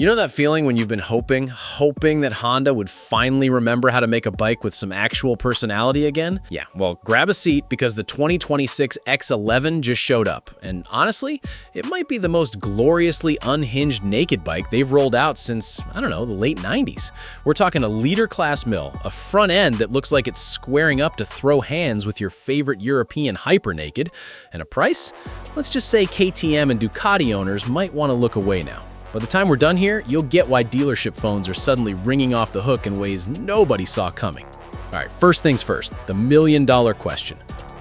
You know that feeling when you've been hoping that Honda would finally remember how to make a bike with some actual personality again? Yeah, well, grab a seat because the 2026 X11 just showed up. And honestly, it might be the most gloriously unhinged naked bike they've rolled out since, I don't know, the late 90s. We're talking a liter class mill, a front end that looks like it's squaring up to throw hands with your favorite European hyper naked, and a price? Let's just say KTM and Ducati owners might want to look away now. By the time we're done here, you'll get why dealership phones are suddenly ringing off the hook in ways nobody saw coming. All right, first things first, the million-dollar question.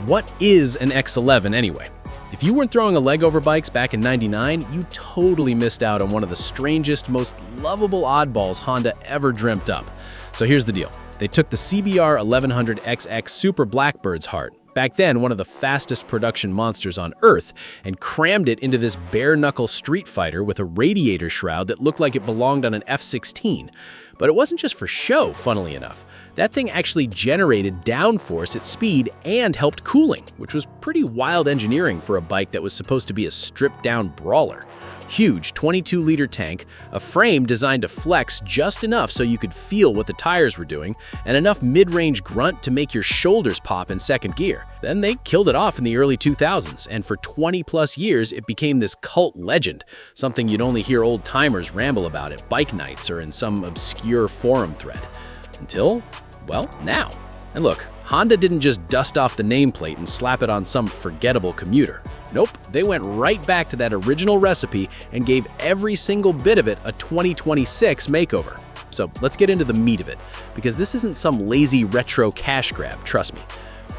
What is an X11 anyway? If you weren't throwing a leg over bikes back in '99, you totally missed out on one of the strangest, most lovable oddballs Honda ever dreamt up. So here's the deal. They took the CBR 1100XX Super Blackbird's heart, back then one of the fastest production monsters on Earth, and crammed it into this bare-knuckle street fighter with a radiator shroud that looked like it belonged on an F-16. But it wasn't just for show, funnily enough. That thing actually generated downforce at speed and helped cooling, which was pretty wild engineering for a bike that was supposed to be a stripped-down brawler. Huge 22-liter tank, a frame designed to flex just enough so you could feel what the tires were doing, and enough mid-range grunt to make your shoulders pop in second gear. Then they killed it off in the early 2000s, and for 20-plus years it became this cult legend, something you'd only hear old-timers ramble about at bike nights or in some obscure forum thread. Until, well, now. And look, Honda didn't just dust off the nameplate and slap it on some forgettable commuter. Nope, they went right back to that original recipe and gave every single bit of it a 2026 makeover. So let's get into the meat of it, because this isn't some lazy retro cash grab, trust me.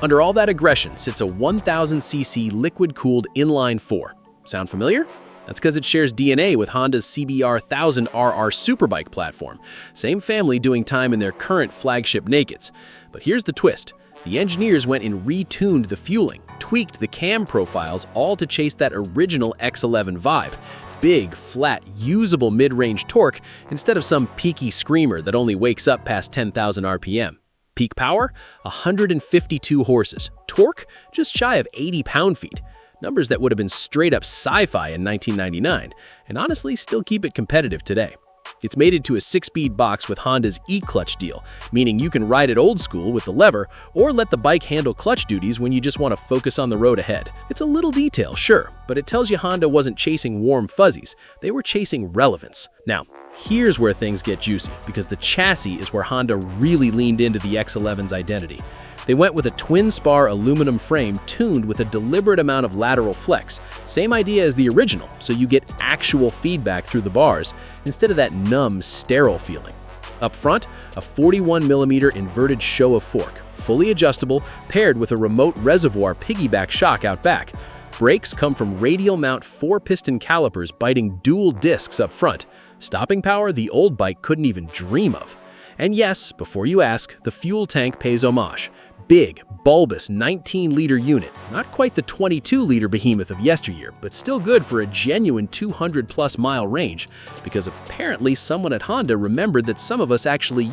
Under all that aggression sits a 1000cc liquid-cooled inline-4. Sound familiar? That's because it shares DNA with Honda's CBR 1000RR Superbike platform, same family doing time in their current flagship nakeds. But here's the twist. The engineers went and retuned the fueling, tweaked the cam profiles, all to chase that original X11 vibe. Big, flat, usable mid-range torque instead of some peaky screamer that only wakes up past 10,000 RPM. Peak power? 152 horses. Torque? Just shy of 80 pound-feet. Numbers that would have been straight-up sci-fi in 1999, and honestly still keep it competitive today. It's mated to a 6-speed box with Honda's e-clutch deal, meaning you can ride it old school with the lever or let the bike handle clutch duties when you just want to focus on the road ahead. It's a little detail, sure, but it tells you Honda wasn't chasing warm fuzzies, they were chasing relevance. Now, here's where things get juicy, because the chassis is where Honda really leaned into the X11's identity. They went with a twin-spar aluminum frame tuned with a deliberate amount of lateral flex. Same idea as the original, so you get actual feedback through the bars, instead of that numb, sterile feeling. Up front, a 41mm inverted Showa fork, fully adjustable, paired with a remote reservoir piggyback shock out back. Brakes come from radial mount 4-piston calipers biting dual discs up front. Stopping power the old bike couldn't even dream of. And yes, before you ask, the fuel tank pays homage. Big, bulbous 19-liter unit, not quite the 22-liter behemoth of yesteryear, but still good for a genuine 200-plus mile range, because apparently someone at Honda remembered that some of us actually,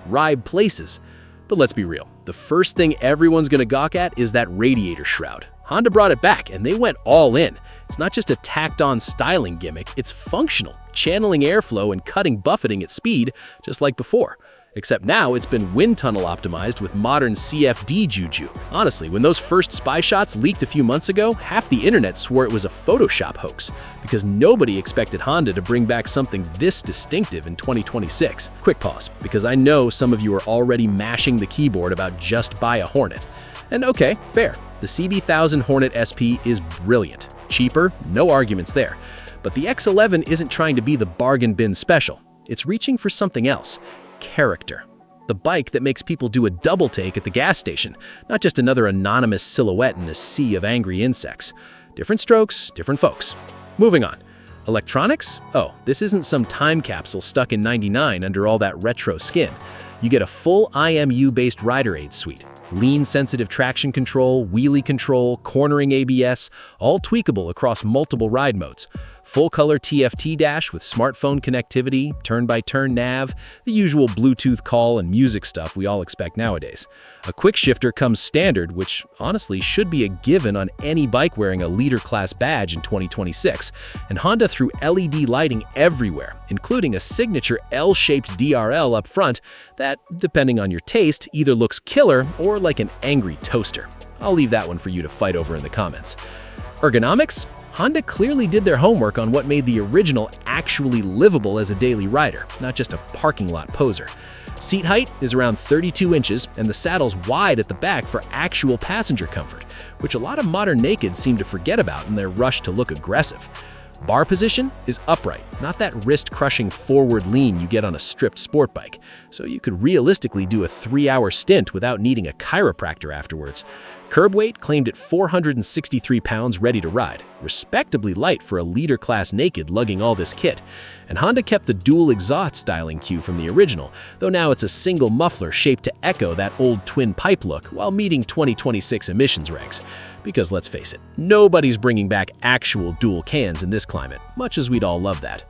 ride places. But let's be real, the first thing everyone's gonna gawk at is that radiator shroud. Honda brought it back, and they went all in. It's not just a tacked-on styling gimmick, it's functional, channeling airflow and cutting buffeting at speed, just like before. Except now it's been wind tunnel optimized with modern CFD juju. Honestly, when those first spy shots leaked a few months ago, half the internet swore it was a Photoshop hoax, because nobody expected Honda to bring back something this distinctive in 2026. Quick pause, because I know some of you are already mashing the keyboard about just buy a Hornet. And okay, fair. The CB1000 Hornet SP is brilliant. Cheaper, no arguments there. But the X11 isn't trying to be the bargain bin special. It's reaching for something else. Character. The bike that makes people do a double take at the gas station, not just another anonymous silhouette in a sea of angry insects. Different strokes, different folks. Moving on. Electronics? Oh, this isn't some time capsule stuck in '99 under all that retro skin. You get a full IMU-based rider aid suite. Lean-sensitive traction control, wheelie control, cornering ABS, all tweakable across multiple ride modes. Full-color TFT dash with smartphone connectivity, turn-by-turn nav, the usual Bluetooth call and music stuff we all expect nowadays. A quick shifter comes standard, which honestly should be a given on any bike wearing a leader-class badge in 2026, and Honda threw LED lighting everywhere, including a signature L-shaped DRL up front that, depending on your taste, either looks killer or like an angry toaster. I'll leave that one for you to fight over in the comments. Ergonomics? Honda clearly did their homework on what made the original actually livable as a daily rider, not just a parking lot poser. Seat height is around 32 inches, and the saddle's wide at the back for actual passenger comfort, which a lot of modern nakeds seem to forget about in their rush to look aggressive. Bar position is upright, not that wrist-crushing forward lean you get on a stripped sport bike, so you could realistically do a 3-hour stint without needing a chiropractor afterwards. Curb weight claimed at 463 pounds ready to ride, respectably light for a leader-class naked lugging all this kit. And Honda kept the dual exhaust styling cue from the original, though now it's a single muffler shaped to echo that old twin pipe look while meeting 2026 emissions regs. Because let's face it, nobody's bringing back actual dual cans in this climate, much as we'd all love that.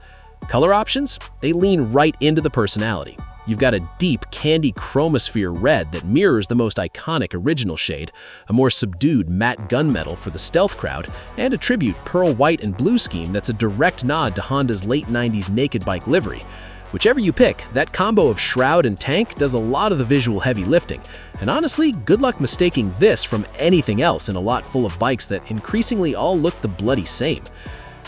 Color options? They lean right into the personality. You've got a deep candy chromosphere red that mirrors the most iconic original shade, a more subdued matte gunmetal for the stealth crowd, and a tribute pearl white and blue scheme that's a direct nod to Honda's late 90s naked bike livery. Whichever you pick, that combo of shroud and tank does a lot of the visual heavy lifting, and honestly, good luck mistaking this from anything else in a lot full of bikes that increasingly all look the bloody same.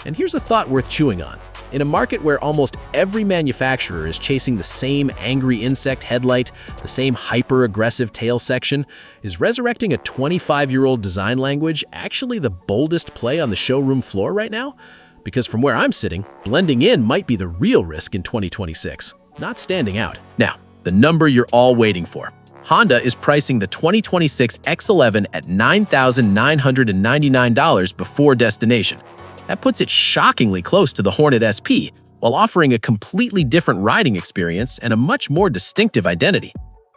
And here's a thought worth chewing on. In a market where almost every manufacturer is chasing the same angry insect headlight, the same hyper-aggressive tail section, is resurrecting a 25-year-old design language actually the boldest play on the showroom floor right now? Because from where I'm sitting, blending in might be the real risk in 2026, not standing out. Now, the number you're all waiting for. Honda is pricing the 2026 X11 at $9,999 before destination. That puts it shockingly close to the Hornet SP, while offering a completely different riding experience and a much more distinctive identity.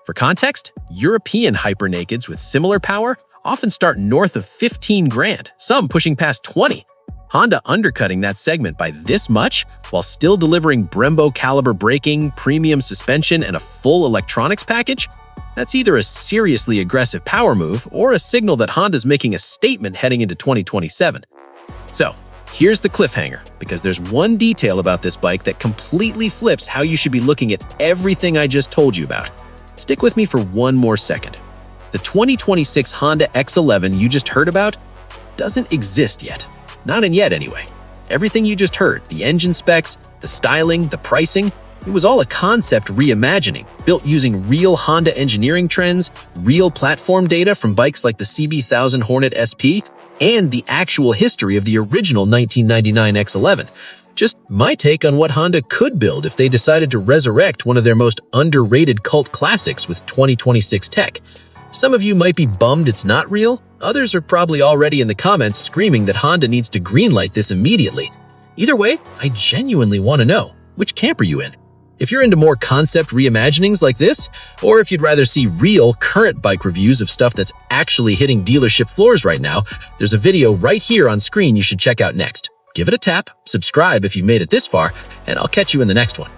For context, European hypernakeds with similar power often start north of 15 grand, some pushing past 20. Honda undercutting that segment by this much while still delivering Brembo caliber braking, premium suspension, and a full electronics package? That's either a seriously aggressive power move or a signal that Honda's making a statement heading into 2027. So, here's the cliffhanger, because there's one detail about this bike that completely flips how you should be looking at everything I just told you about. Stick with me for one more second. The 2026 Honda X11 you just heard about doesn't exist yet. Not in yet, anyway. Everything you just heard, the engine specs, the styling, the pricing, it was all a concept reimagining, built using real Honda engineering trends, real platform data from bikes like the CB1000 Hornet SP, and the actual history of the original 1999 X11. Just my take on what Honda could build if they decided to resurrect one of their most underrated cult classics with 2026 tech. Some of you might be bummed it's not real. Others are probably already in the comments screaming that Honda needs to greenlight this immediately. Either way, I genuinely want to know, which camp are you in? If you're into more concept reimaginings like this, or if you'd rather see real, current bike reviews of stuff that's actually hitting dealership floors right now, there's a video right here on screen you should check out next. Give it a tap, subscribe if you've made it this far, and I'll catch you in the next one.